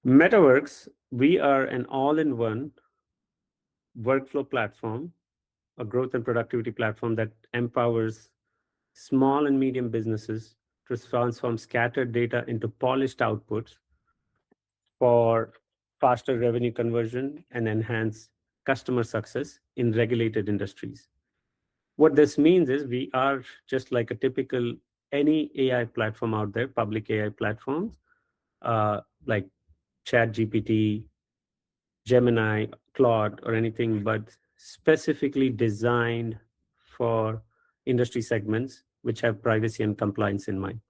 MetaWurks, we are an all-in-one workflow platform, a growth and productivity platform that empowers small and medium businesses to transform scattered data into polished outputs for faster revenue conversion and enhance customer success in regulated industries. What this means is we are just like a typical any AI platform out there, public AI platforms, like ChatGPT, Gemini, Claude, or anything, but specifically designed for industry segments which have privacy and compliance in mind.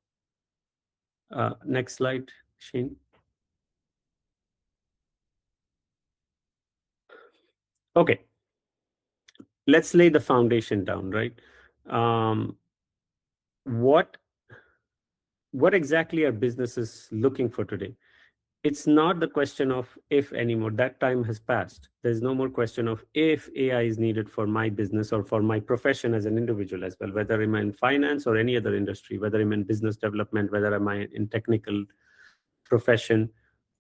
Next slide, Shane. Okay, let's lay the foundation down, right? What exactly are businesses looking for today? It's not the question of if anymore. That time has passed. There's no more question of if AI is needed for my business or for my profession as an individual as well, whether I'm in finance or any other industry, whether I'm in business development, whether I'm in technical profession,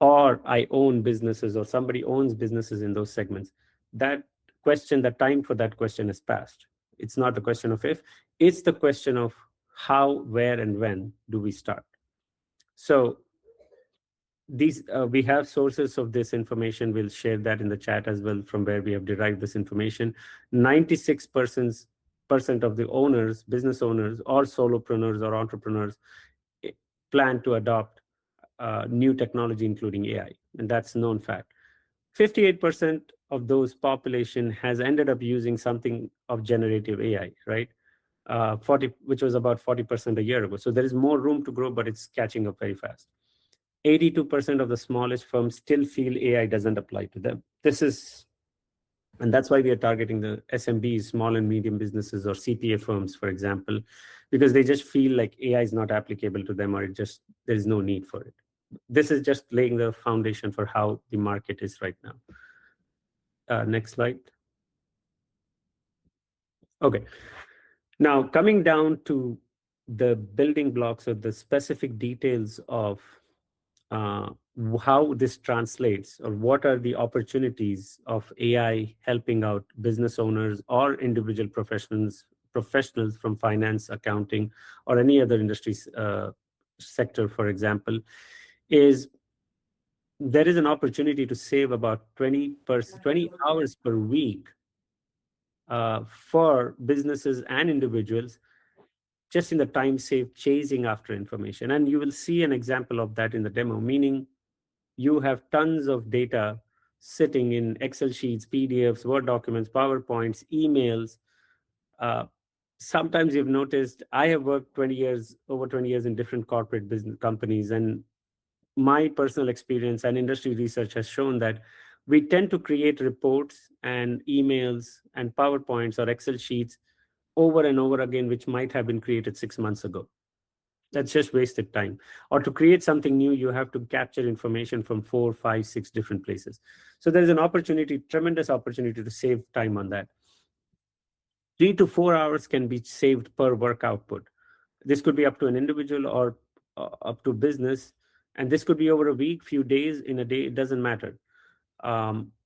or I own businesses or somebody owns businesses in those segments. That question, the time for that question has passed. It's not the question of if, it's the question of how, where, and when do we start. So these we have sources of this information. We'll share that in the chat as well, from where we have derived this information. 96% of the owners, business owners, or solopreneurs or entrepreneurs plan to adopt new technology, including AI, and that's known fact. 58% of those population has ended up using something of generative AI, right? 40, which was about 40% a year ago. So there is more room to grow, but it's catching up very fast. 82% of the smallest firms still feel AI doesn't apply to them. And that's why we are targeting the SMBs, small and medium businesses, or CPA firms, for example, because they just feel like AI is not applicable to them, or there's no need for it. This is just laying the foundation for how the market is right now. Next slide. Okay. Now, coming down to the building blocks or the specific details of how this translates, or what are the opportunities of AI helping out business owners or individual professionals from finance, accounting, or any other industry sector, for example, is there is an opportunity to save about 20 hours per week for businesses and individuals, just in the time saved chasing after information. And you will see an example of that in the demo, meaning you have tons of data sitting in Excel sheets, PDFs, Word documents, PowerPoints, emails. Sometimes you've noticed, I have worked over 20 years in different corporate business companies, and my personal experience and industry research has shown that we tend to create reports and emails and PowerPoints or Excel sheets over and over again, which might have been created 6 months ago. That's just wasted time. Or to create something new, you have to capture information from 4, 5, 6 different places. So there's an opportunity, tremendous opportunity to save time on that. 3 to 4 hours can be saved per work output. This could be up to an individual or up to business. And this could be over a week, few days, in a day, it doesn't matter.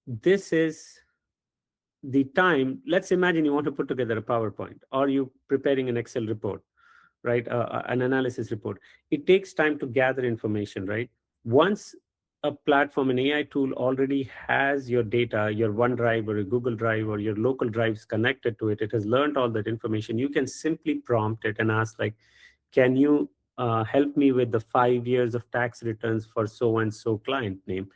This is the time. Let's imagine you want to put together a PowerPoint, or you preparing an Excel report, right? An analysis report. It takes time to gather information, right? Once a platform, an AI tool already has your data, your OneDrive or a Google Drive or your local drives connected to it, it has learned all that information. You can simply prompt it and ask, like, can you help me with the 5 years of tax returns for so-and-so client name?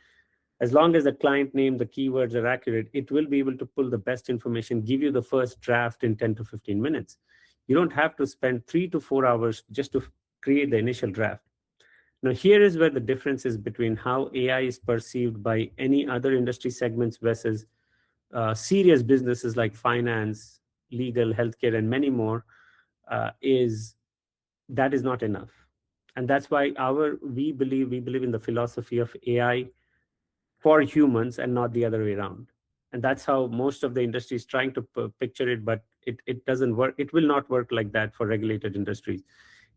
As long as the client name, the keywords are accurate, it will be able to pull the best information, give you the first draft in 10 to 15 minutes. You don't have to spend 3 to 4 hours just to create the initial draft. Now, here is where the difference is between how AI is perceived by any other industry segments versus serious businesses like finance, legal, healthcare, and many more, is that is not enough. And that's why we believe in the philosophy of AI for humans and not the other way around. And that's how most of the industry is trying to picture it, but it doesn't work. It will not work like that for regulated industries.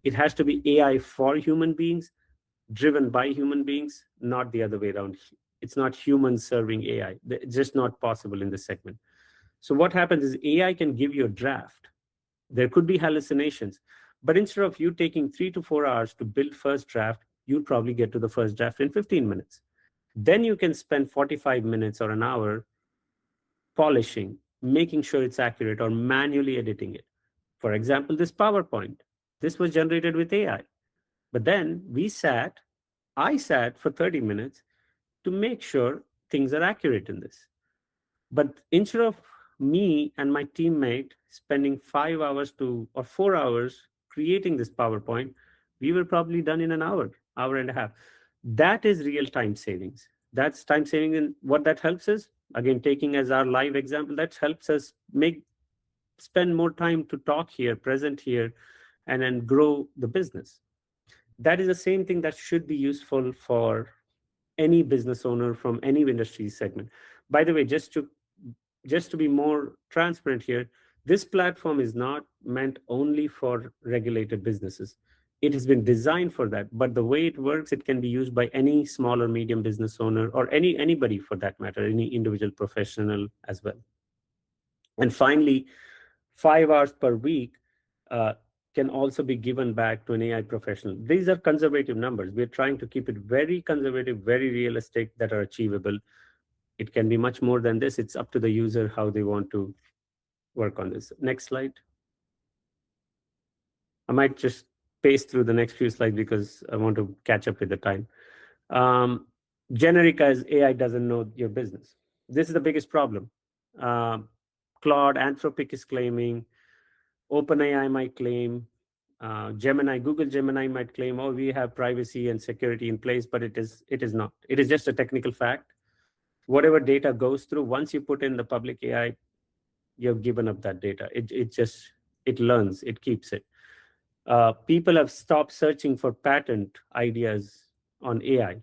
It has to be AI for human beings, driven by human beings, not the other way around. It's not humans serving AI. It's just not possible in this segment. So what happens is AI can give you a draft. There could be hallucinations, but instead of you taking 3 to 4 hours to build first draft, you'll probably get to the first draft in 15 minutes. Then you can spend 45 minutes or an hour polishing, making sure it's accurate, or manually editing it. For example, this PowerPoint, this was generated with AI. But then I sat for 30 minutes to make sure things are accurate in this. But instead of me and my teammate spending 5 hours or 4 hours creating this PowerPoint, we were probably done in an hour and a half. That is real time savings. That's time saving. And what that helps us, again, taking as our live example, that helps us spend more time to talk here, present here, and then grow the business. That is the same thing that should be useful for any business owner from any industry segment. By the way, just to be more transparent here, this platform is not meant only for regulated businesses. It has been designed for that, but the way it works, it can be used by any small or medium business owner, or anybody for that matter, any individual professional as well. And finally, 5 hours per week can also be given back to an AI professional. These are conservative numbers. We're trying to keep it very conservative, very realistic, that are achievable. It can be much more than this. It's up to the user how they want to work on this. Next slide. I might just pace through the next few slides because I want to catch up with the time. Generic as AI doesn't know your business. This is the biggest problem. Claude, Anthropic is claiming, OpenAI might claim, Google Gemini might claim, oh, we have privacy and security in place, but it is not. It is just a technical fact. Whatever data goes through, once you put in the public AI, you've given up that data. It learns, it keeps it. People have stopped searching for patent ideas on AI.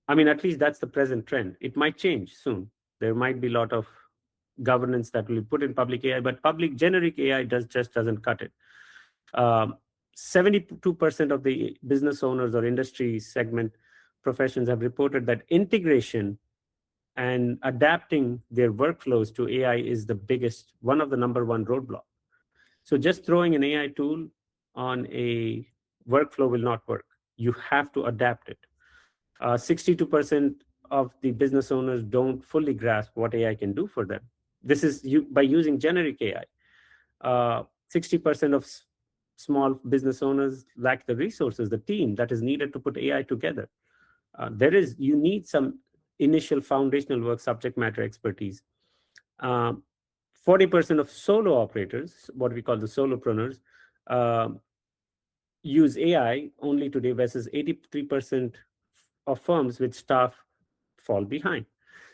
I mean, at least that's the present trend. It might change soon. There might be a lot of governance that will be put in public AI, but public generic AI just doesn't cut it. 72% of the business owners or industry segment professions have reported that integration and adapting their workflows to AI is one of the number one roadblock. So just throwing an AI tool on a workflow will not work. You have to adapt it. 62% of the business owners don't fully grasp what AI can do for them. This is by using generic AI. 60% of small business owners lack the resources, the team that is needed to put AI together. You need some initial foundational work, subject matter expertise. 40% of solo operators, what we call the solopreneurs, use AI only today, versus 83% of firms with staff fall behind.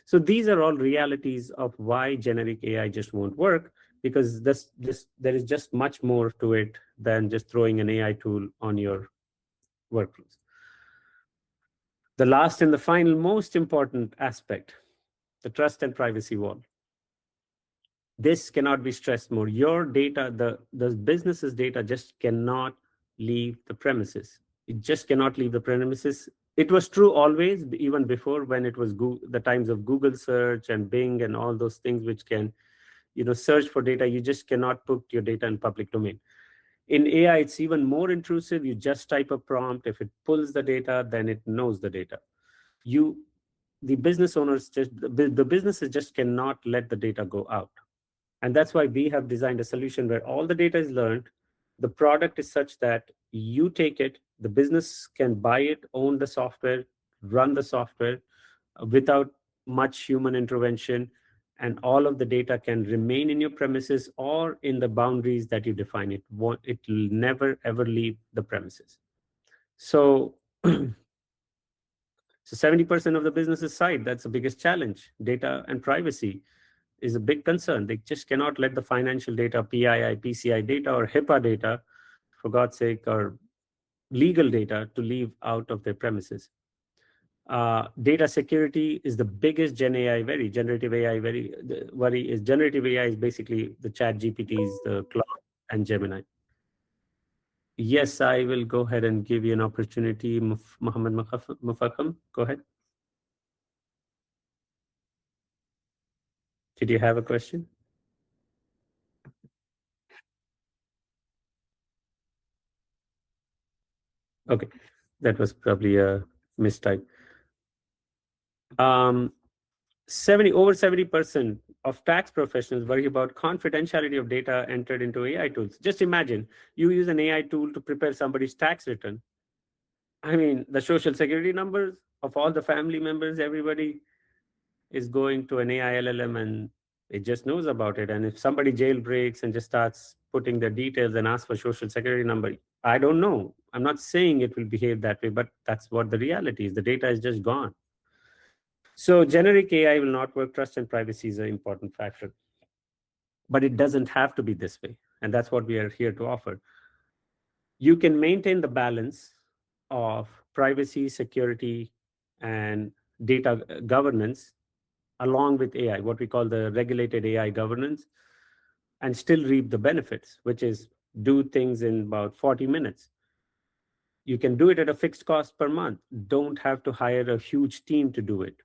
So these are all realities of why generic AI just won't work, because there is just much more to it than just throwing an AI tool on your workflows. The last and the final most important aspect, the trust and privacy wall. This cannot be stressed more. Your data, the business's data, just cannot leave the premises. It just cannot leave the premises. It was true always, even before, when it was the times of Google search and Bing and all those things which can, search for data. You just cannot put your data in public domain. In AI, it's even more intrusive. You just type a prompt. If it pulls the data, then it knows the data. The businesses just cannot let the data go out. And that's why we have designed a solution where all the data is learned. The product is such that you take it, the business can buy it, own the software, run the software without much human intervention, and all of the data can remain in your premises or in the boundaries that you define. It will never, ever leave the premises. So, 70% of the business's side, that's the biggest challenge. Data and privacy is a big concern. They just cannot let the financial data, PII, PCI data, or HIPAA data, for God's sake, or legal data to leave out of their premises. Data security is the biggest generative AI worry. Is generative AI is basically the chat GPTs, the Claude and Gemini. Yes, I will go ahead and give you an opportunity. Muhammad Mufakham, go ahead. Did you have a question? Okay, that was probably a mistype. 70% of tax professionals worry about confidentiality of data entered into AI tools. Just imagine you use an AI tool to prepare somebody's tax return. I mean, the social security numbers of all the family members, everybody is going to an AI LLM and it just knows about it. And if somebody jailbreaks and just starts putting their details and asks for social security number, I don't know. I'm not saying it will behave that way, but that's what the reality is. The data is just gone. So generic AI will not work. Trust and privacy is an important factor, but it doesn't have to be this way. And that's what we are here to offer. You can maintain the balance of privacy, security, and data governance along with AI, what we call the regulated AI governance, and still reap the benefits, which is do things in about 40 minutes. You can do it at a fixed cost per month. Don't have to hire a huge team to do it.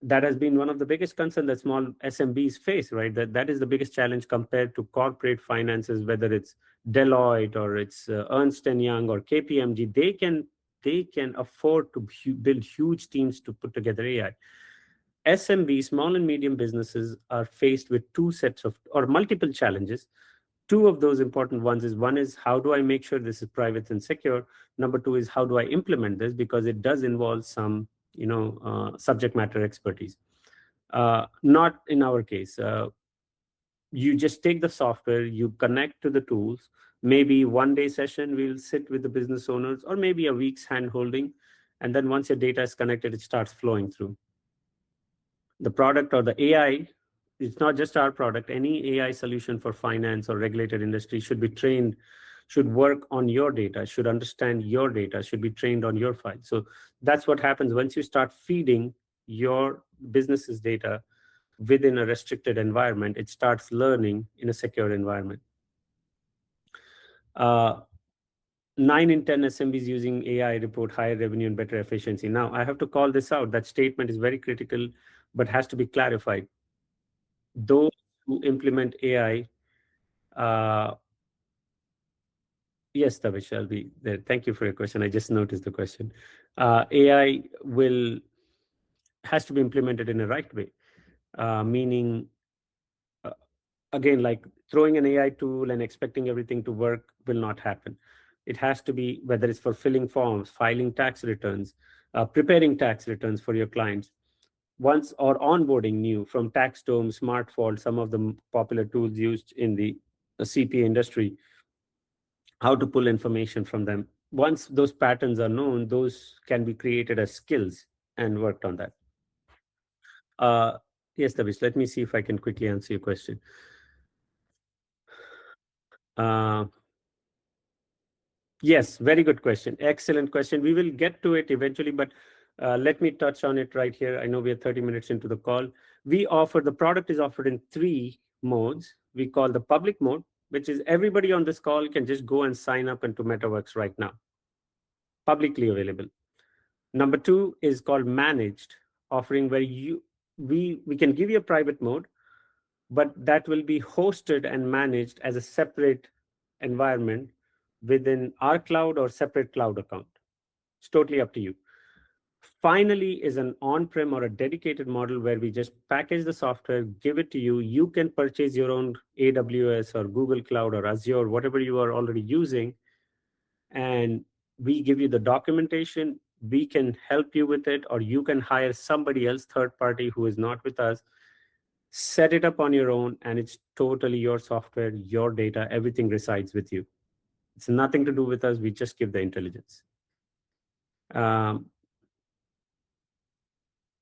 That has been one of the biggest concerns that small SMBs face, right? That is the biggest challenge compared to corporate finances, whether it's Deloitte or it's Ernst and Young or KPMG. They can afford to build huge teams to put together AI. SMB, small and medium businesses, are faced with two sets of or multiple challenges. Two of those important ones is one is how do I make sure this is private and secure. Number two is how do I implement this, because it does involve some subject matter expertise. Not in our case. You just take the software, you connect to the tools. Maybe one day session we'll sit with the business owners, or maybe a week's hand holding, and then once your data is connected, it starts flowing through the product or the AI. It's not just our product. Any AI solution for finance or regulated industry should be trained, should work on your data, should understand your data, should be trained on your file. So that's what happens once you start feeding your business's data within a restricted environment. It starts learning in a secure environment. 9 in 10 SMBs using AI report higher revenue and better efficiency. Now, I have to call this out. That statement is very critical, but has to be clarified. Those who implement AI, yes, Tavish, I'll be there. Thank you for your question. I just noticed the question. AI has to be implemented in a right way, meaning, again, like throwing an AI tool and expecting everything to work will not happen. It has to be, whether it's for filling forms, filing tax returns, preparing tax returns for your clients, once or onboarding new from TaxDome, SmartVault, some of the popular tools used in the CPA industry, how to pull information from them. Once those patterns are known, those can be created as skills and worked on that. Yes, Tavish, let me see if I can quickly answer your question. Yes, very good question. Excellent question. We will get to it eventually, but let me touch on it right here. I know we are 30 minutes into the call. The product is offered in 3 modes. We call the public mode, which is everybody on this call can just go and sign up into MetaWurks right now, publicly available. Number 2 is called managed, offering where we can give you a private mode, but that will be hosted and managed as a separate environment within our cloud or separate cloud account. It's totally up to you. Finally is an on-prem or a dedicated model where we just package the software, give it to you. You can purchase your own AWS or Google Cloud or Azure, whatever you are already using, and we give you the documentation. We can help you with it, or you can hire somebody else, third party, who is not with us. Set it up on your own, and it's totally your software, your data, everything resides with you. It's nothing to do with us. We just give the intelligence.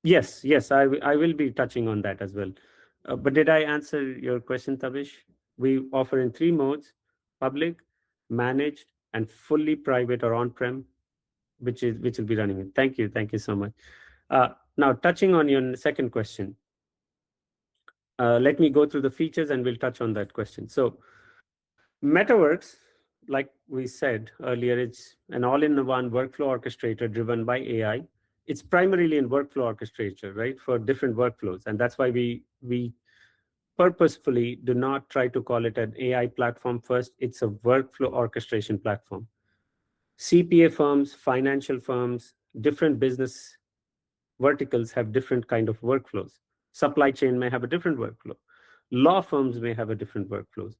Yes, I will be touching on that as well. But did I answer your question, Tavish? We offer in 3 modes: public, managed, and fully private or on-prem, which will be running it. Thank you so much. Now, touching on your second question, let me go through the features and we'll touch on that question. So, MetaWorks like we said earlier, it's an all-in-one workflow orchestrator driven by AI. It's primarily in workflow orchestrator, right, for different workflows. And that's why we purposefully do not try to call it an AI platform first. It's a workflow orchestration platform. CPA firms, financial firms, different business verticals have different kind of workflows. Supply chain may have a different workflow. Law firms may have a different workflows.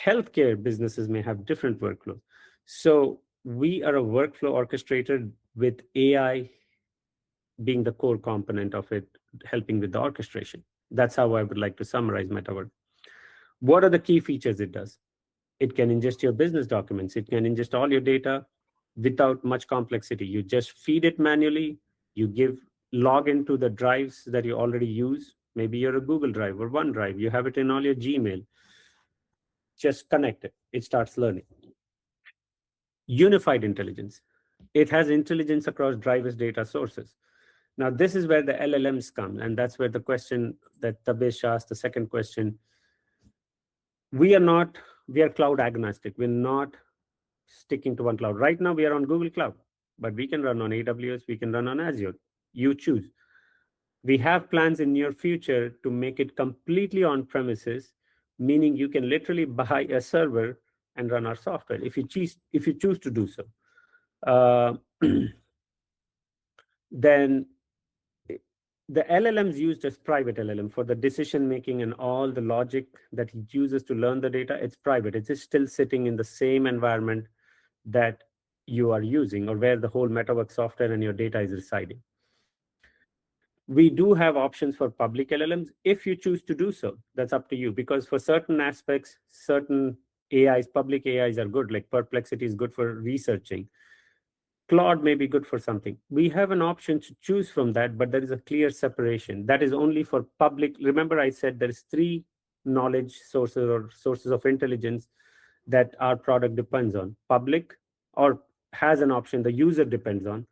Healthcare businesses may have different workflows. So we are a workflow orchestrator with AI being the core component of it, helping with the orchestration. That's how I would like to summarize MetaWorks. What are the key features it does? It can ingest your business documents. It can ingest all your data without much complexity. You just feed it manually. You log into the drives that you already use. Maybe you're a Google Drive or OneDrive. You have it in all your Gmail. Just connect it. It starts learning. Unified intelligence. It has intelligence across drivers' data sources. Now, this is where the LLMs come, and that's where the question that Tabesh asked, the second question. We are cloud agnostic. We're not sticking to one cloud. Right now, we are on Google Cloud, but we can run on AWS, we can run on Azure. You choose. We have plans in near future to make it completely on premises, meaning you can literally buy a server and run our software if you choose to do so. Then the LLMs used as private LLM for the decision making and all the logic that he uses to learn the data, it's private. It's still sitting in the same environment that you are using or where the whole MetaWorks software and your data is residing. We do have options for public LLMs if you choose to do so. That's up to you, because for certain aspects, certain AIs, public AIs are good, like Perplexity is good for researching. Claude may be good for something. We have an option to choose from that, but there is a clear separation. That is only for public. Remember, I said there is 3 knowledge sources or sources of intelligence that our product depends on. Public, or has an option the user depends on.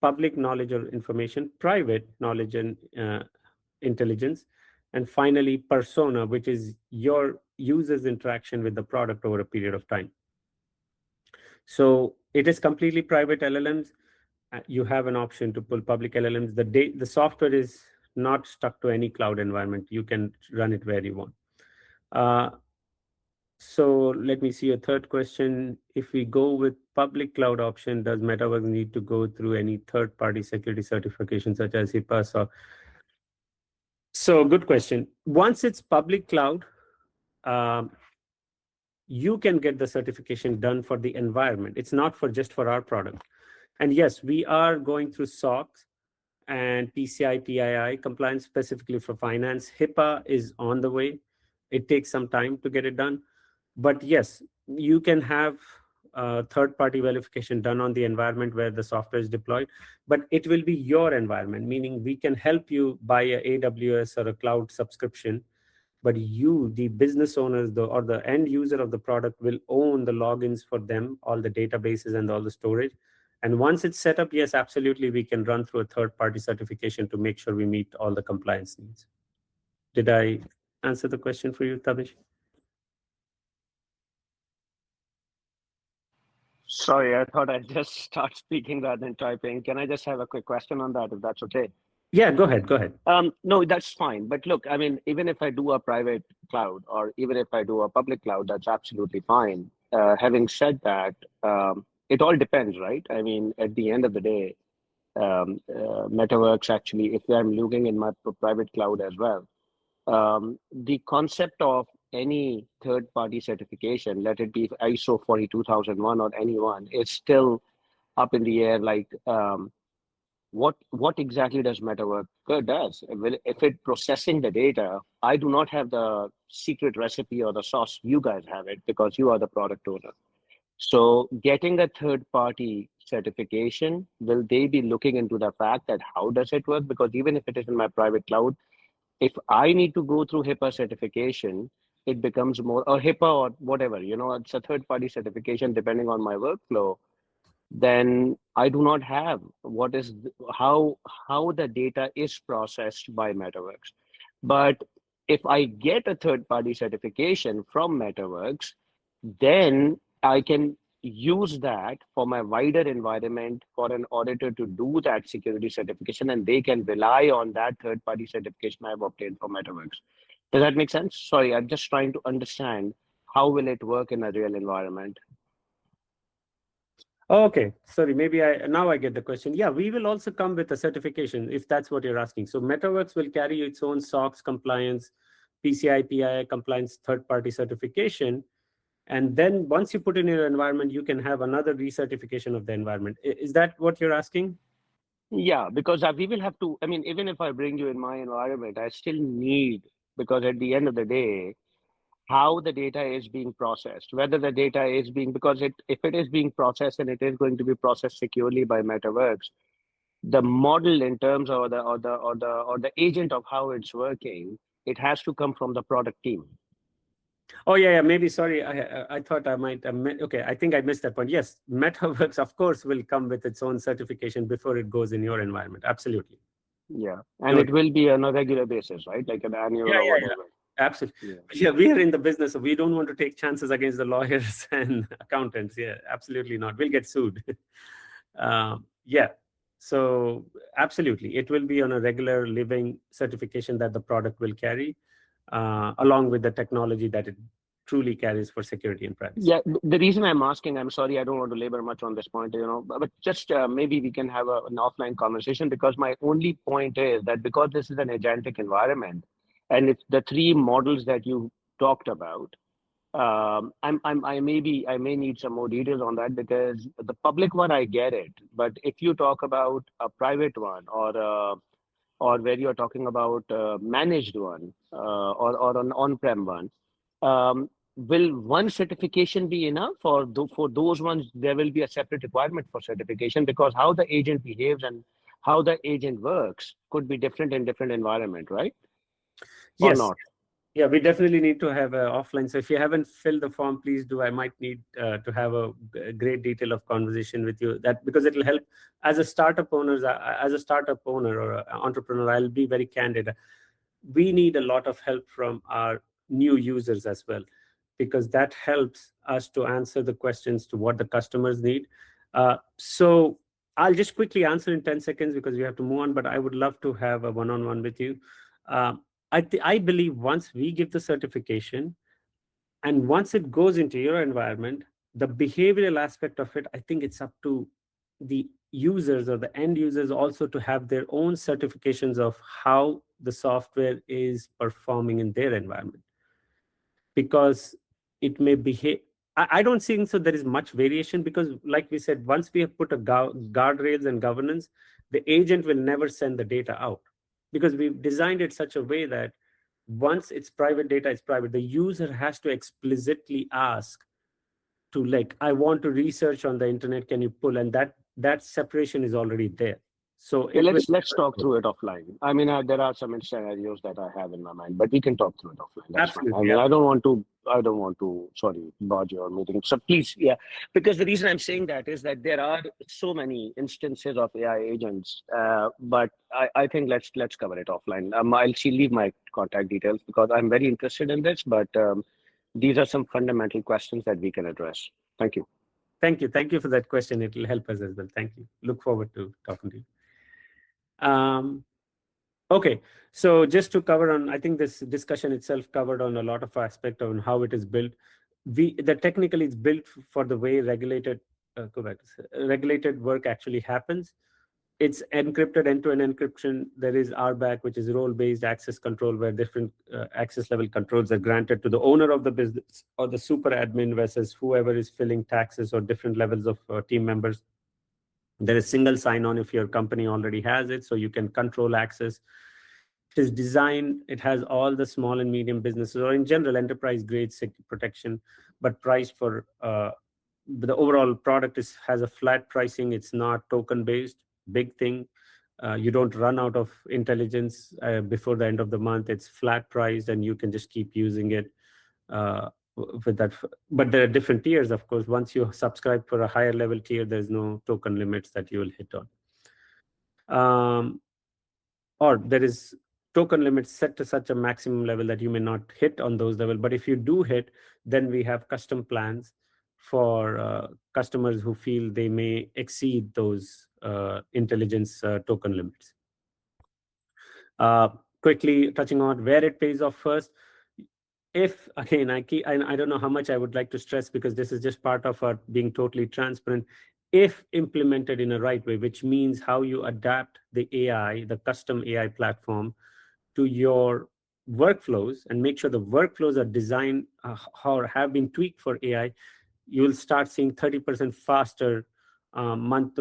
Public knowledge or information, private knowledge and intelligence, and finally persona, which is your user's interaction with the product over a period of time. So it is completely private LLMs. You have an option to pull public LLMs. The software is not stuck to any cloud environment. You can run it where you want. So let me see a third question. If we go with public cloud option, does MetaWorks need to go through any third-party security certification such as HIPAA? So good question. Once it's public cloud, you can get the certification done for the environment. It's not just for our product. And yes, we are going through SOX and PCI, PII compliance specifically for finance. HIPAA is on the way. It takes some time to get it done. But yes, you can have third-party verification done on the environment where the software is deployed, but it will be your environment, meaning we can help you buy a AWS or a cloud subscription, but you, the business owners or the end user of the product, will own the logins for them, all the databases and all the storage. And once it's set up, yes, absolutely, we can run through a third-party certification to make sure we meet all the compliance needs. Did I answer the question for you, Tabish? Sorry, I thought I'd just start speaking rather than typing. Can I just have a quick question on that, if that's okay? Yeah, go ahead. No, that's fine. But look, I mean, even if I do a private cloud or even if I do a public cloud, that's absolutely fine. Having said that, it all depends, right? I mean, at the end of the day, MetaWorks actually, if I'm looking in my private cloud as well, the concept of any third-party certification, let it be ISO 42001 or anyone, is still up in the air. Like, what exactly does MetaWorks does? If it processing the data, I do not have the secret recipe or the sauce. You guys have it because you are the product owner. So getting a third-party certification, will they be looking into the fact that how does it work? Because even if it is in my private cloud, if I need to go through HIPAA certification, it becomes more, or HIPAA or whatever, it's a third-party certification depending on my workflow. Then I do not have how the data is processed by MetaWorks. But if I get a third-party certification from MetaWorks, then I can use that for my wider environment for an auditor to do that security certification, and they can rely on that third-party certification I've obtained from MetaWorks. Does that make sense? Sorry, I'm just trying to understand how will it work in a real environment. Okay, sorry, maybe now I get the question. Yeah, we will also come with a certification if that's what you're asking. So MetaWorks will carry its own SOX compliance, PCI, PII compliance, third-party certification. And then once you put in your environment, you can have another recertification of the environment. Is that what you're asking? Yeah, because we will have to, I mean, even if I bring you in my environment, I still need, because at the end of the day, how the data is being processed, whether the data is being, because if it is being processed and it is going to be processed securely by MetaWorks, the model in terms of the agent of how it's working, it has to come from the product team. Oh yeah, maybe. Sorry, I thought I might. Okay, I think I missed that point. Yes, MetaWorks, of course, will come with its own certification before it goes in your environment. Absolutely. Yeah, and Good. it will be on a regular basis, right? Like an annual Yeah, or yeah, whatever. absolutely. Yeah. Yeah, we are in the business, so we don't want to take chances against the lawyers and accountants. Yeah, absolutely not. We'll get sued. Yeah, so absolutely, it will be on a regular living certification that the product will carry, along with the technology that it truly carries for security and privacy. Yeah, the reason I'm asking, I'm sorry, I don't want to labor much on this point, but just maybe we can have an offline conversation, because my only point is that because this is an agentic environment, and it's the three models that you talked about, I may need some more details on that, because the public one, I get it, but if you talk about a private one, or where you're talking about managed one, or an on-prem one, will one certification be enough, or for those ones there will be a separate requirement for certification, because how the agent behaves and how the agent works could be different in different environment, right? Or Yes. not? Yeah, we definitely need to have a offline. So if you haven't filled the form, please do. I might need to have a great detail of conversation with you, that because it will help as a startup owner, as a startup owner or an entrepreneur. I'll be very candid. We need a lot of help from our new users as well, because that helps us to answer the questions to what the customers need. So I'll just quickly answer in 10 seconds because we have to move on, but I would love to have a one-on-one with you. Uh, I believe once we give the certification and once it goes into your environment, the behavioral aspect of it, I think it's up to the users or the end users also to have their own certifications of how the software is performing in their environment, because it may behave. I don't think so there is much variation, because like we said, once we have put a guardrails and governance, the agent will never send the data out, because we've designed it such a way that once it's private data, it's private. The user has to explicitly ask to, like, I want to research on the internet, can you pull? And that separation is already there. So Okay, it will. let's talk through it offline. I mean, there are some scenarios that I have in my mind, but we can talk through it offline. That's fine. I Absolutely. mean, I don't want to, sorry, dodge your meeting. So please, yeah, because the reason I'm saying that is that there are so many instances of AI agents, but I think let's cover it offline. Leave my contact details because I'm very interested in this, but these are some fundamental questions that we can address. Thank you. Thank you for that question. It will help us as well. Thank you. Look forward to talking to you. Okay, so just to cover on, I think this discussion itself covered on a lot of aspect on how it is built. The technically it's built for the way regulated work actually happens. It's encrypted end-to-end encryption. There is RBAC, which is role-based access control, where different access level controls are granted to the owner of the business or the super admin versus whoever is filling taxes or different levels of team members. There is single sign-on if your company already has it, so you can control access. It is designed, it has all the small and medium businesses, or in general, enterprise-grade protection, but priced for the overall product has a flat pricing. It's not token-based. Big thing. You don't run out of intelligence before the end of the month. It's flat priced, and you can just keep using it with that. But there are different tiers, of course. Once you subscribe for a higher level tier, there's no token limits that you will hit on. Or there is token limits set to such a maximum level that you may not hit on those level. But if you do hit, then we have custom plans for customers who feel they may exceed those intelligence token limits. Quickly touching on where it pays off first. If again, I don't know how much I would like to stress, because this is just part of our being totally transparent. If implemented in a right way, which means how you adapt the AI, the custom AI platform, to your workflows and make sure the workflows are designed or have been tweaked for AI, you'll start seeing 30% faster month.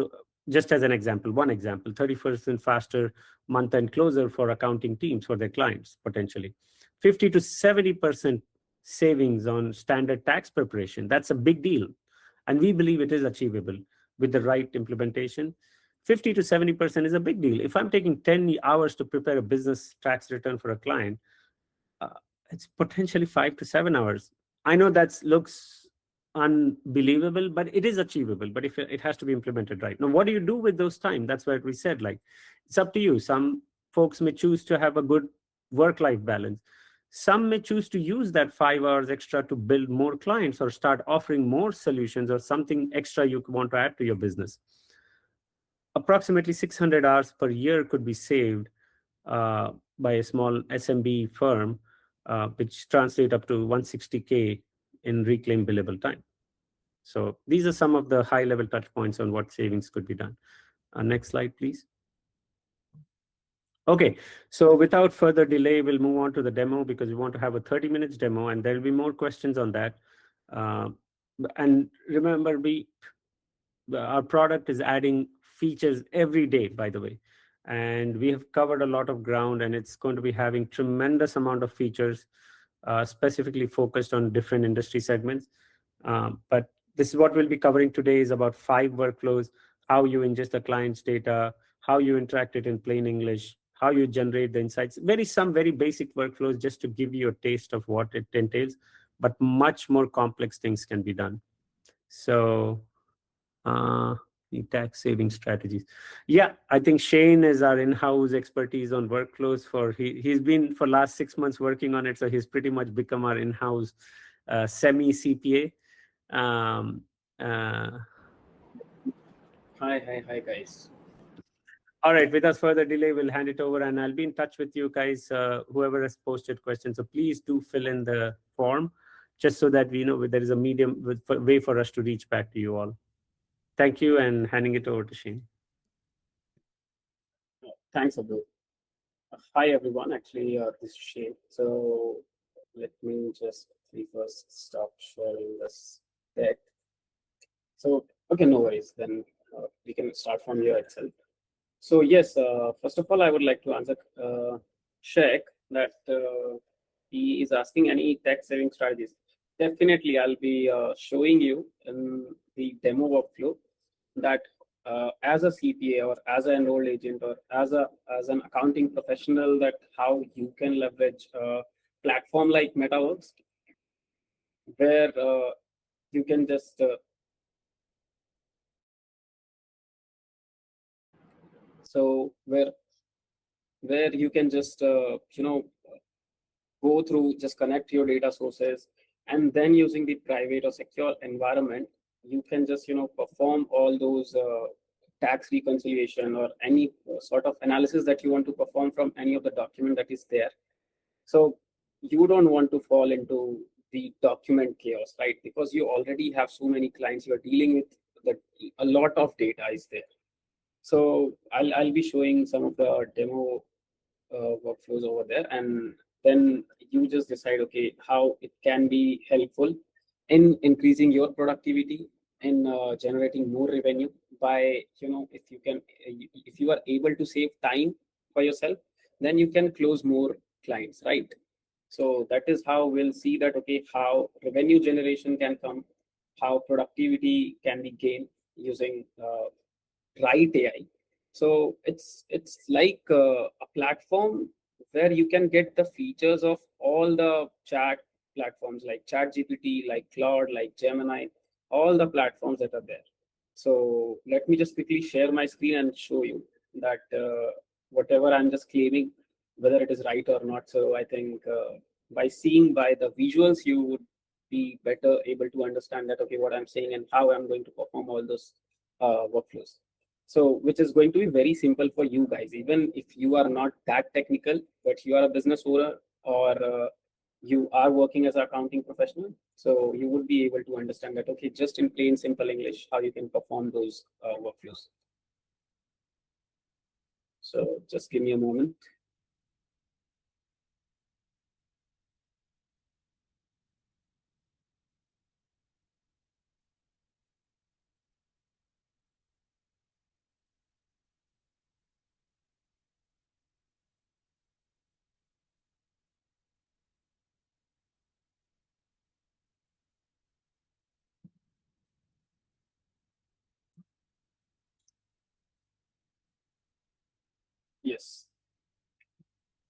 Just as an example, one example, 30% faster month-end closer for accounting teams for their clients, potentially 50 to 70% savings on standard tax preparation. That's a big deal, and we believe it is achievable with the right implementation. 50 to 70% is a big deal. If I'm taking 10 hours to prepare a business tax return for a client, uh, it's potentially 5 to 7 hours. I know that looks unbelievable, but it is achievable. But if it has to be implemented right. Now, what do you do with those time? That's what we said. Like, it's up to you. Some folks may choose to have a good work-life balance. Some may choose to use that 5 hours extra to build more clients or start offering more solutions or something extra you want to add to your business. Approximately 600 hours per year could be saved by a small SMB firm, which translate up to 160K in reclaimed billable time. So these are some of the high-level touch points on what savings could be done. Next slide, please. Okay, so without further delay, we'll move on to the demo, because we want to have a 30 minutes demo, and there'll be more questions on that. And remember, our product is adding features every day, by the way, and we have covered a lot of ground, and it's going to be having tremendous amount of features specifically focused on different industry segments. But this is what we'll be covering today, is about 5 workflows, how you ingest the client's data, how you interact it in plain English, how you generate the insights. Some very basic workflows just to give you a taste of what it entails, but much more complex things can be done. So the tax saving strategies. Yeah, I think Shane is our in-house expertise on workflows. He's been for last 6 months working on it, so he's pretty much become our in-house semi CPA. Hi, guys. All right, without further delay, we'll hand it over, and I'll be in touch with you guys, whoever has posted questions. So please do fill in the form, just so that we know there is a way for us to reach back to you all. Thank you, and handing it over to Shane. Thanks, Abdul. Hi, everyone. Actually, this is Shane. So let me just first stop sharing this deck. So, okay, no worries. Then we can start from here itself. So yes, first of all, I would like to answer Sheikh that he is asking any tax saving strategies. Definitely, I'll be showing you in the demo workflow that as a CPA or as an enrolled agent or as an accounting professional, that how you can leverage a platform like MetaWurks, where you can just where you can just go through, just connect your data sources, and then using the private or secure environment, you can just perform all those tax reconciliation or any sort of analysis that you want to perform from any of the document that is there. So you don't want to fall into the document chaos, right? Because you already have so many clients you're dealing with, that a lot of data is there. So I'll be showing some of the demo workflows over there, and then you just decide, okay, how it can be helpful in increasing your productivity, in generating more revenue by, if you are able to save time for yourself, then you can close more clients, right? So that is how we'll see that, okay, how revenue generation can come, how productivity can be gained using right AI. So it's like a platform where you can get the features of all the chat platforms like ChatGPT, like Claude, like Gemini, all the platforms that are there. So let me just quickly share my screen and show you that whatever I'm just claiming, whether it is right or not. So I think by seeing by the visuals, you would be better able to understand that, okay, what I'm saying and how I'm going to perform all those workflows. So, which is going to be very simple for you guys, even if you are not that technical, but you are a business owner or you are working as an accounting professional. So you would be able to understand that, okay, just in plain simple English, how you can perform those workflows. So just give me a moment. Yes.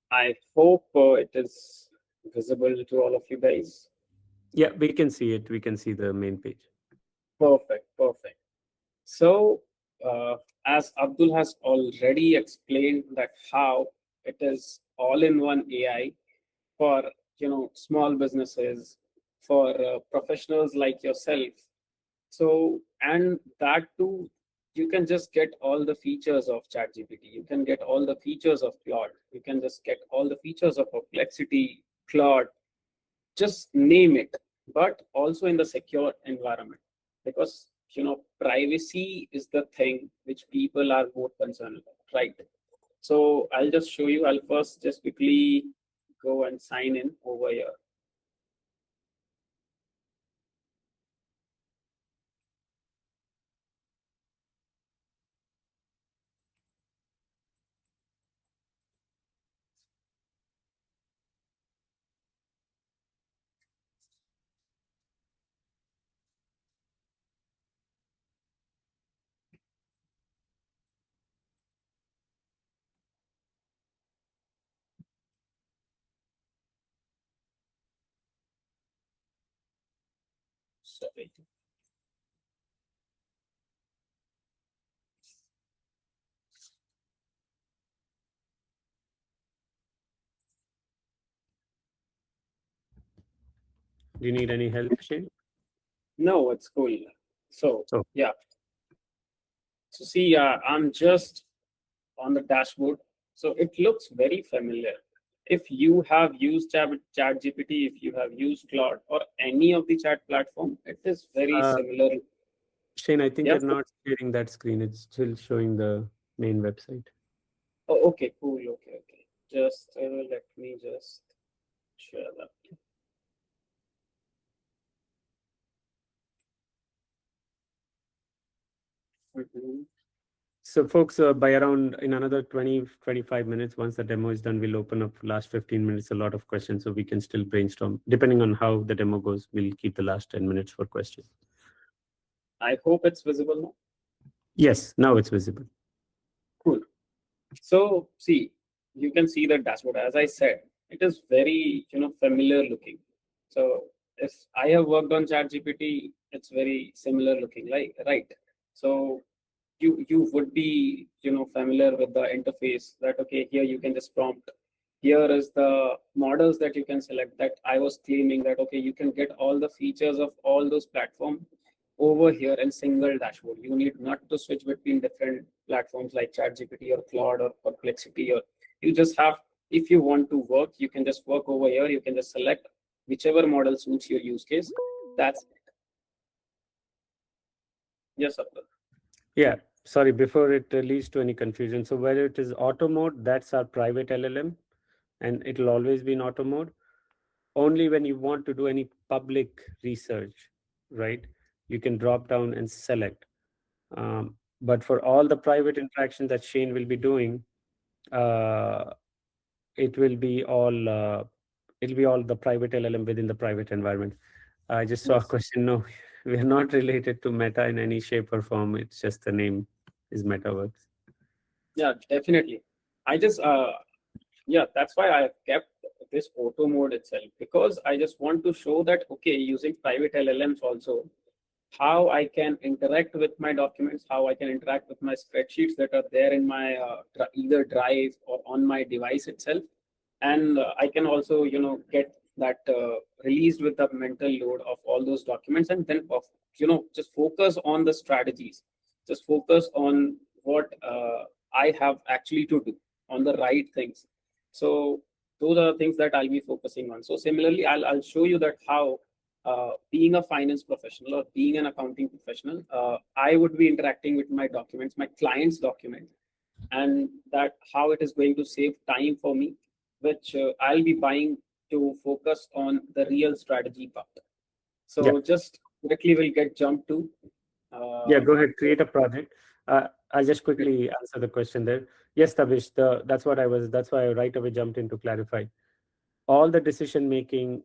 I hope it is visible to all of you guys. Yeah, we can see it. We can see the main page. Perfect, perfect. So as Abdul has already explained that how it is all-in-one AI for small businesses, for professionals like yourself. So, and that too, you can just get all the features of ChatGPT. You can get all the features of Claude. You can just get all the features of Perplexity, Claude, just name it, but also in the secure environment, because privacy is the thing which people are more concerned about, right? So I'll just show you. I'll first just quickly go and sign in over here. Sorry. Do you need any help, Shane? No, it's cool. So Oh. yeah. So see, I'm just on the dashboard. So it looks very familiar. If you have used ChatGPT, if you have used Claude or any of the chat platform, it is very similar. Shane, I think Yes. you're not sharing that screen. It's still showing the main website. Oh, okay, cool. Okay. Just let me just share that. So folks, by around in another 20-25 minutes, once the demo is done, we'll open up last 15 minutes, a lot of questions, so we can still brainstorm. Depending on how the demo goes, we'll keep the last 10 minutes for questions. I hope it's visible now. Yes, now it's visible. Cool. So see, you can see the dashboard. As I said, it is very familiar looking. So if I have worked on ChatGPT, it's very similar looking, like right. So you would be familiar with the interface, that okay, here you can just prompt. Here is the models that you can select, that I was claiming that okay, you can get all the features of all those platforms over here in single dashboard. You need not to switch between different platforms like ChatGPT or Claude or Perplexity, or you just have, if you want to work, you can just work over here. You can just select whichever model suits your use case. That's it. Yes, Abdul. Yeah, sorry, before it leads to any confusion. So whether it is auto mode, that's our private LLM, and it'll always be in auto mode. Only when you want to do any public research, right? You can drop down and select. But for all the private interactions that Shane will be doing, it will be all the private LLM within the private environment. I just saw a question. No, we are not related to Meta in any shape or form. It's just the name is MetaWurks. Yeah, definitely. I just yeah, that's why I kept this auto mode itself, because I just want to show that okay, using private LLMs also, how I can interact with my documents, how I can interact with my spreadsheets that are there in my either drive or on my device itself, and I can also get that released with the mental load of all those documents, and then just focus on the strategies, just focus on what I have actually to do, on the right things. So those are the things that I'll be focusing on. So similarly, I'll show you that how being a finance professional or being an accounting professional, I would be interacting with my documents, my client's documents, and that how it is going to save time for me, which I'll be buying to focus on the real strategy part. So Yeah. just quickly we'll get jumped to. Yeah, go ahead, create a project. I'll just quickly answer the question there. Yes, Tavish, that's why I right away jumped in to clarify. All the decision making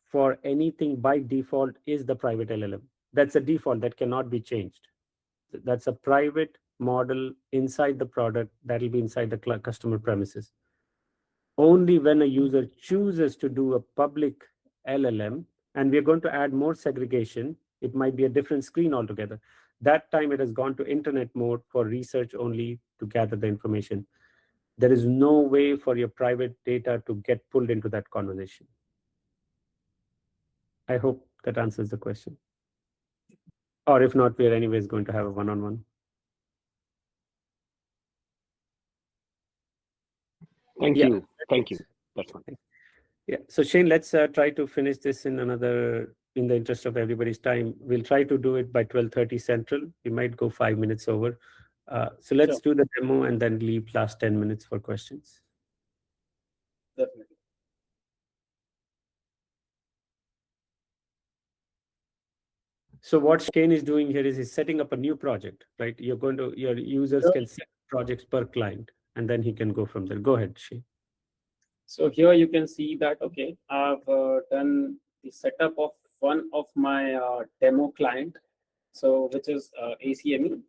for anything by default is the private LLM. That's a default that cannot be changed. That's a private model inside the product that will be inside the customer premises. Only when a user chooses to do a public LLM, and we're going to add more segregation, it might be a different screen altogether. That time it has gone to internet mode for research only to gather the information. There is no way for your private data to get pulled into that conversation. I hope that answers the question. Or if not, we are anyways going to have a one-on-one. Thank you. That's fine. Yeah. So Shane, let's try to finish this in the interest of everybody's time. We'll try to do it by 12:30 Central. We might go 5 minutes over. So let's do the demo and then leave last 10 minutes for questions. Definitely. So what Shane is doing here is he's setting up a new project, right? Your users can set projects per client, and then he can go from there. Go ahead, Shane. So here you can see that, okay, I've done the setup of one of my demo client, so which is ACME.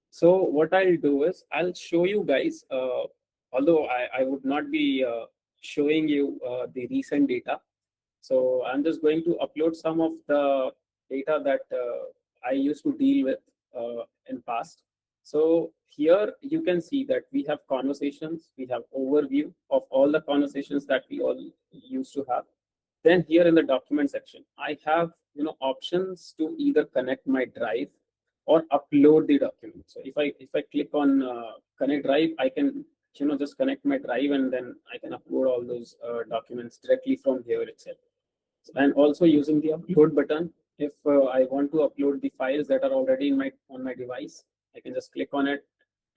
So what I'll do is I'll show you guys, although I would not be showing you the recent data. So I'm just going to upload some of the data that I used to deal with in past. So here you can see that we have conversations, we have overview of all the conversations that we all used to have. Then here in the document section, I have options to either connect my drive or upload the document. So if I click on connect drive, I can just connect my drive, and then I can upload all those documents directly from here itself. And also using the upload button, if I want to upload the files that are already on my device, I can just click on it.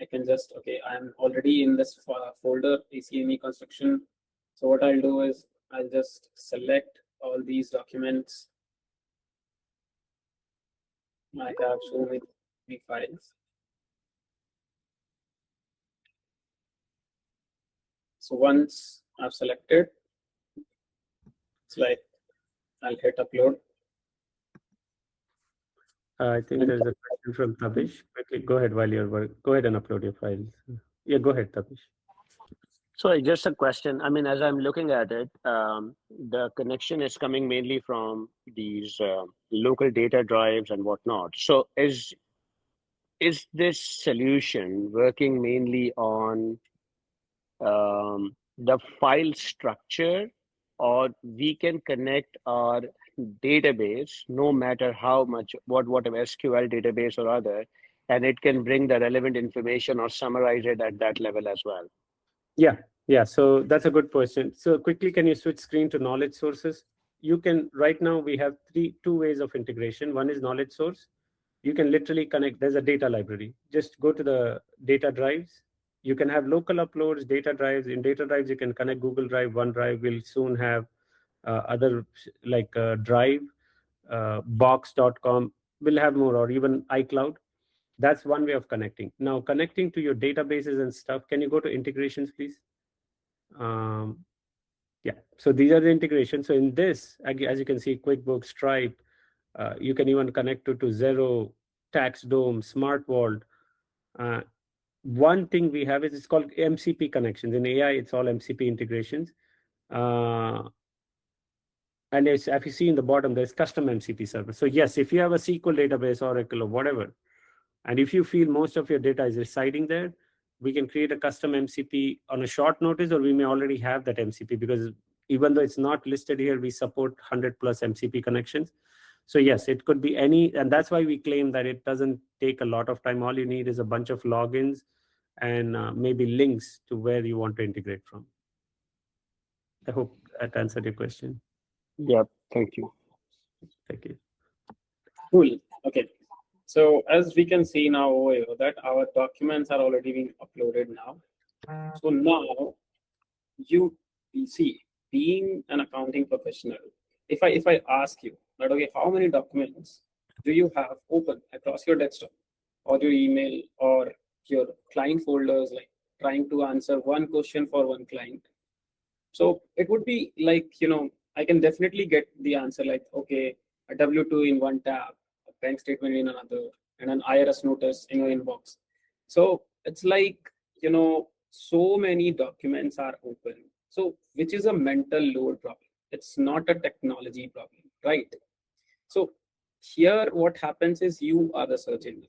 I can just, okay, I'm already in this folder, ACME construction. So what I'll do is I'll just select all these documents. I have so many files. So once I've selected, it's like I'll hit upload. I think there's a question from Tavish. Quickly, go ahead while you're go ahead and upload your files. Yeah, go ahead, Tavish. So just a question. I mean, as I'm looking at it, the connection is coming mainly from these local data drives and whatnot. So is this solution working mainly on the file structure, or we can connect our database no matter how much, whatever SQL database or other, and it can bring the relevant information or summarize it at that level as well? Yeah. So that's a good question. So quickly, can you switch screen to knowledge sources? You can, right now we have two ways of integration. One is knowledge source. You can literally connect, there's a data library. Just go to the data drives. You can have local uploads, data drives. In data drives, you can connect Google Drive, OneDrive. We'll soon have other like Drive, box.com. We'll have more, or even iCloud. That's one way of connecting. Now, connecting to your databases and stuff, can you go to integrations, please? Yeah, so these are the integrations. So in this, as you can see, QuickBooks, Stripe, you can even connect to Xero, TaxDome, Smart Vault. One thing we have is it's called MCP connections. In AI, it's all MCP integrations. And if you see in the bottom, there's custom MCP server. So yes, if you have a SQL database, Oracle, or whatever, and if you feel most of your data is residing there, we can create a custom MCP on a short notice, or we may already have that MCP, because even though it's not listed here, we support 100 plus MCP connections. So yes, it could be any, and that's why we claim that it doesn't take a lot of time. All you need is a bunch of logins and maybe links to where you want to integrate from. I hope that answered your question. Yeah, thank you. Thank you. Cool. Okay. So as we can see now over here that our documents are already being uploaded now. So now you see, being an accounting professional, if I ask you that, okay, how many documents do you have open across your desktop or your email or your client folders, like trying to answer one question for one client? So it would be like, I can definitely get the answer like, okay, a W-2 in one tab, a bank statement in another, and an IRS notice in your inbox. So it's like, so many documents are open. So which is a mental load problem. It's not a technology problem, right? So here what happens is you are the search engine.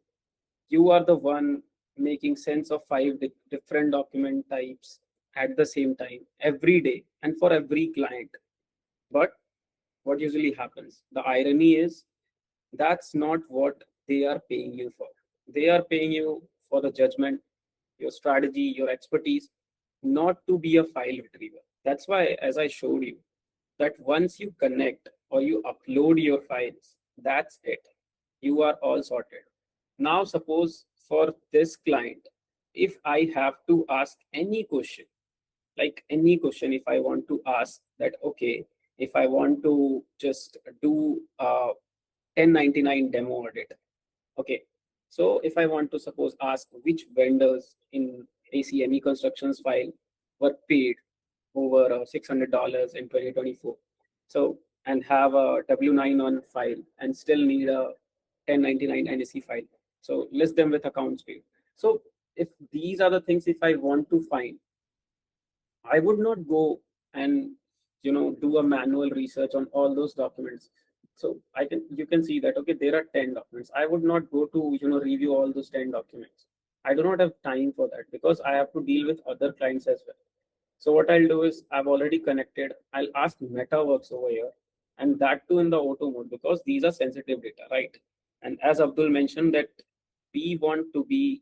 You are the one making sense of 5 different document types at the same time every day and for every client. But what usually happens, the irony is that's not what they are paying you for. They are paying you for the judgment, your strategy, your expertise, not to be a file retriever. That's why, as I showed you, that once you connect or you upload your files, that's it. You are all sorted. Now, suppose for this client, if I have to ask any question, like any question, if I want to ask that, okay, if I want to just do a 1099 demo audit, okay. So if I want to suppose ask which vendors in ACME constructions file were paid over $600 in 2024, so and have a W9 on file and still need a 1099 NSE file, so list them with accounts paid. So if these are the things, if I want to find, I would not go and do a manual research on all those documents. So you can see that, okay, there are 10 documents. I would not go to review all those 10 documents. I do not have time for that because I have to deal with other clients as well. So what I'll do is I've already connected. I'll ask MetaWurks over here, and that too in the auto mode because these are sensitive data, right? And as Abdul mentioned that we want to be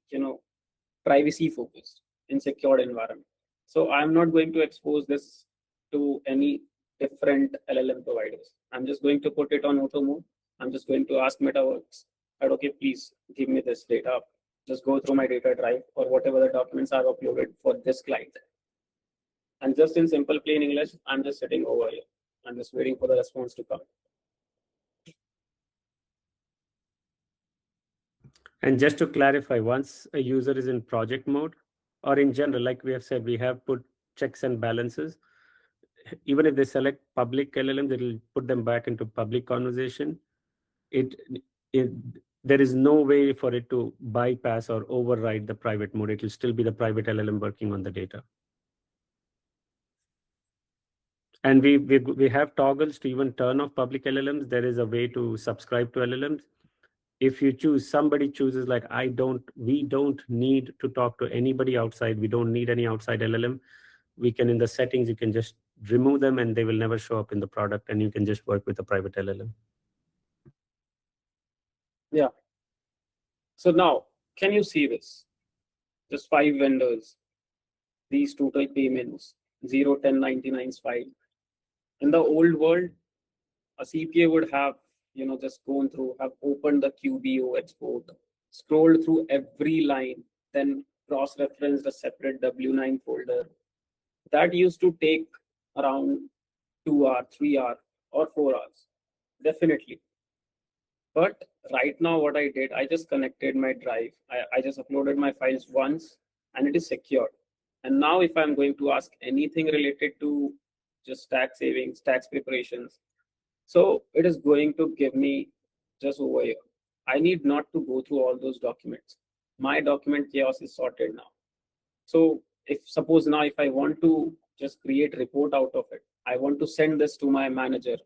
privacy focused in secured environment. So I'm not going to expose this to any different LLM providers. I'm just going to put it on auto mode. I'm just going to ask MetaWorks that, okay, please give me this data. Just go through my data drive or whatever the documents I've uploaded for this client. And just in simple plain English, I'm just sitting over here. I'm just waiting for the response to come. And just to clarify, once a user is in project mode, or in general, like we have said, we have put checks and balances. Even if they select public LLMs, it will put them back into public conversation. There is no way for it to bypass or override the private mode. It will still be the private LLM working on the data. And we have toggles to even turn off public LLMs. There is a way to subscribe to LLMs. If you choose, somebody chooses like, we don't need to talk to anybody outside. We don't need any outside LLM. We can, in the settings, you can just remove them and they will never show up in the product and you can just work with a private LLM. Yeah. So now, can you see this? Just 5 vendors, these total payments, 0 1099s filed. In the old world, a CPA would have, just gone through, have opened the QBO export, scrolled through every line, then cross-referenced a separate W9 folder. That used to take around 2 hours, 3 hours, or 4 hours, definitely. But right now, what I did, I just connected my drive. I just uploaded my files once, and it is secured. And now, if I'm going to ask anything related to just tax savings, tax preparations, so it is going to give me just over here. I need not to go through all those documents. My document chaos is sorted now. So if suppose now if I want to just create report out of it, I want to send this to my manager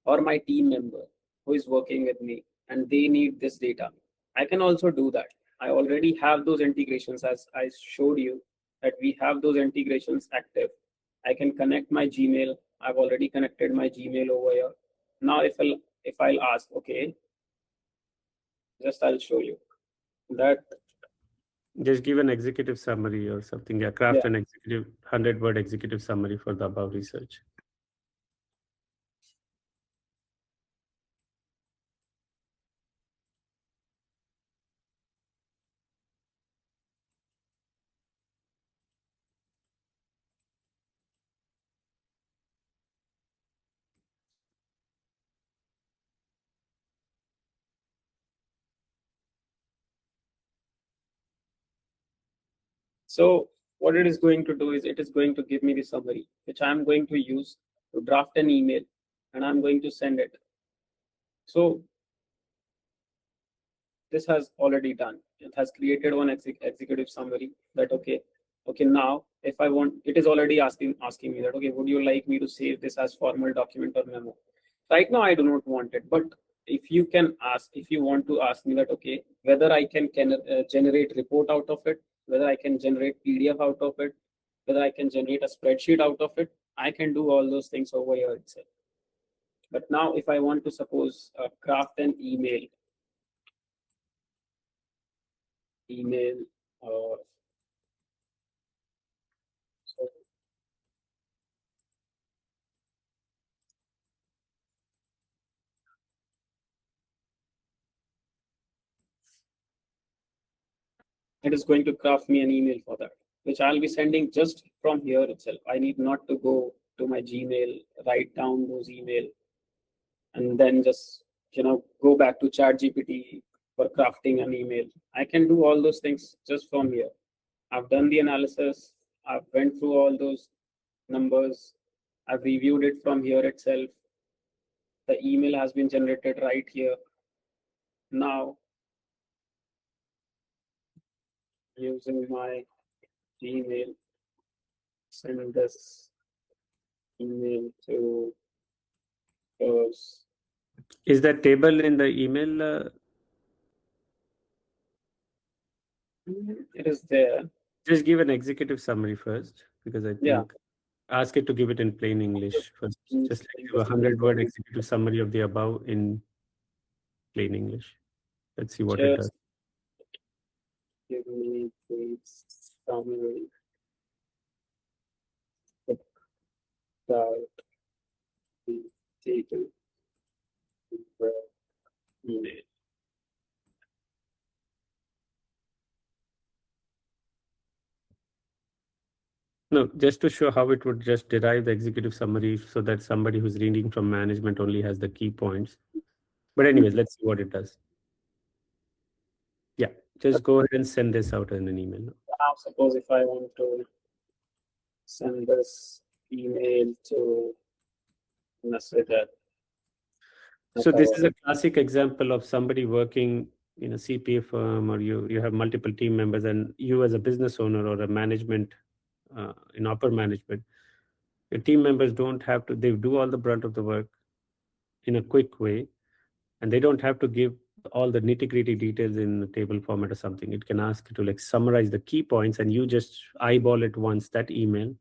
or my team member who is working with me and they need this data, I can also do that. I already have those integrations, as I showed you that we have those integrations active. I can connect my Gmail I've already connected my Gmail over here. Now if I'll ask, okay, I'll show you that. Just give an executive summary or something. Yeah, craft Yeah. an executive 100-word executive summary for the above research. So what it is going to do is it is going to give me the summary, which I'm going to use to draft an email, and I'm going to send it. So this has already done. It has created one executive summary that, okay, now if I want, it is already asking me that, okay, would you like me to save this as formal document or memo? Right now, I do not want it, but if you want to ask me that, okay, whether I can generate report out of it, whether I can generate PDF out of it, whether I can generate a spreadsheet out of it, I can do all those things over here itself. But now if I want to suppose craft an email so it is going to craft me an email for that, which I'll be sending just from here itself. I need not to go to my Gmail, write down those email, and then just go back to ChatGPT for crafting an email. I can do all those things just from here. I've done the analysis. I've went through all those numbers. I've reviewed it from here itself. The email has been generated right here. Now, using my Gmail, send this email to us. Is that table in the email? It is there. Just give an executive summary first, because I think ask it to give it in plain English first. Just like a 100-word executive summary of the above in plain English. Let's see what it does. Give me the summary about the table email. No, just to show how it would just derive the executive summary so that somebody who's reading from management only has the key points. But anyways, let's see what it does. Yeah, just go ahead and send this out in an email. Now, suppose if I want to send this email to Nasridat. So this is a classic example of somebody working in a CPA firm, or you have multiple team members, and you as a business owner or a management in upper management, your team members don't have to, they do all the brunt of the work in a quick way, and they don't have to give all the nitty-gritty details in the table format or something. It can ask you to like summarize the key points, and you just eyeball it once, that email,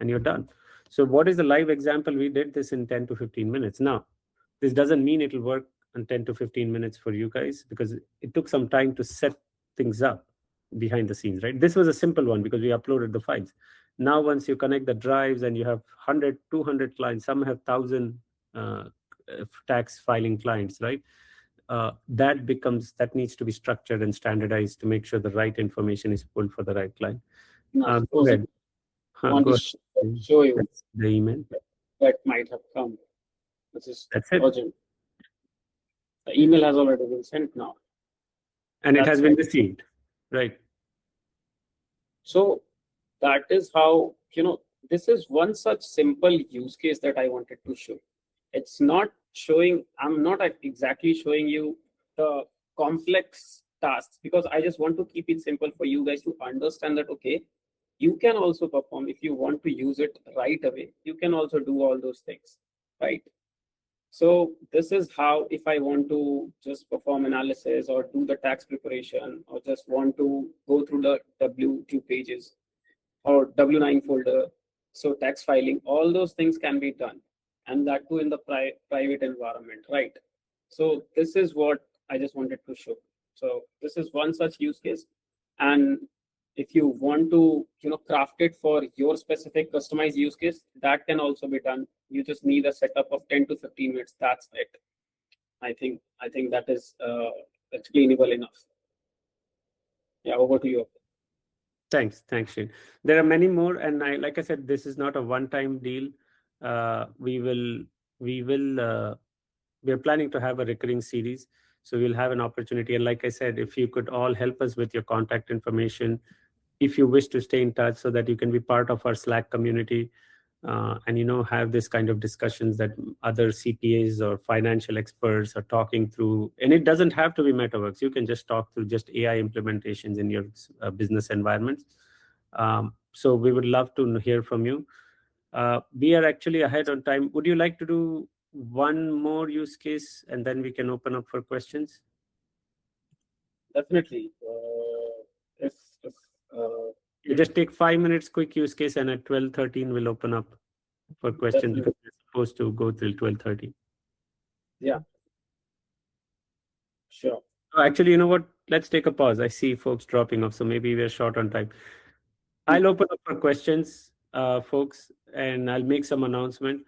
and you're done. So what is the live example? We did this in 10 to 15 minutes. Now, this doesn't mean it'll work in 10 to 15 minutes for you guys, because it took some time to set things up behind the scenes, right? This was a simple one because we uploaded the files. Now, once you connect the drives and you have 100, 200 clients, some have 1,000 tax filing clients, right? That needs to be structured and standardized to make sure the right information is pulled for the right client. Go ahead. I want to show you the email that might have come. That's it. Urgent. The email has already been sent now. And it has been received, right? So that is how, this is one such simple use case that I wanted to show. It's not showing, I'm not exactly showing you the complex tasks, because I just want to keep it simple for you guys to understand that, okay, you can also perform, if you want to use it right away, you can also do all those things, right? So this is how, if I want to just perform analysis or do the tax preparation, or just want to go through the W2 pages or W9 folder, So tax filing, all those things can be done, and that too in the private environment, right? So this is what I just wanted to show. So this is one such use case, and if you want to, craft it for your specific customized use case, that can also be done. You just need a setup of 10 to 15 minutes. That's it. I think that is explainable enough. Yeah, over to you. Thanks, Shane. There are many more, and like I said, this is not a one-time deal. We are planning to have a recurring series, so we'll have an opportunity. And like I said, if you could all help us with your contact information, if you wish to stay in touch, so that you can be part of our Slack community, and have this kind of discussions that other CPAs or financial experts are talking through. And it doesn't have to be MetaWurks. You can just talk through just AI implementations in your business environments. So we would love to hear from you. We are actually ahead on time. Would you like to do one more use case, and then we can open up for questions? Definitely. You just take 5 minutes quick use case, and at 12:13 we'll open up for questions. Definitely. Because we're supposed to go till 12:30. Yeah. Sure. Actually, you know what? Let's take a pause. I see folks dropping off, so maybe we're short on time. I'll open up for questions, folks, and I'll make some announcement.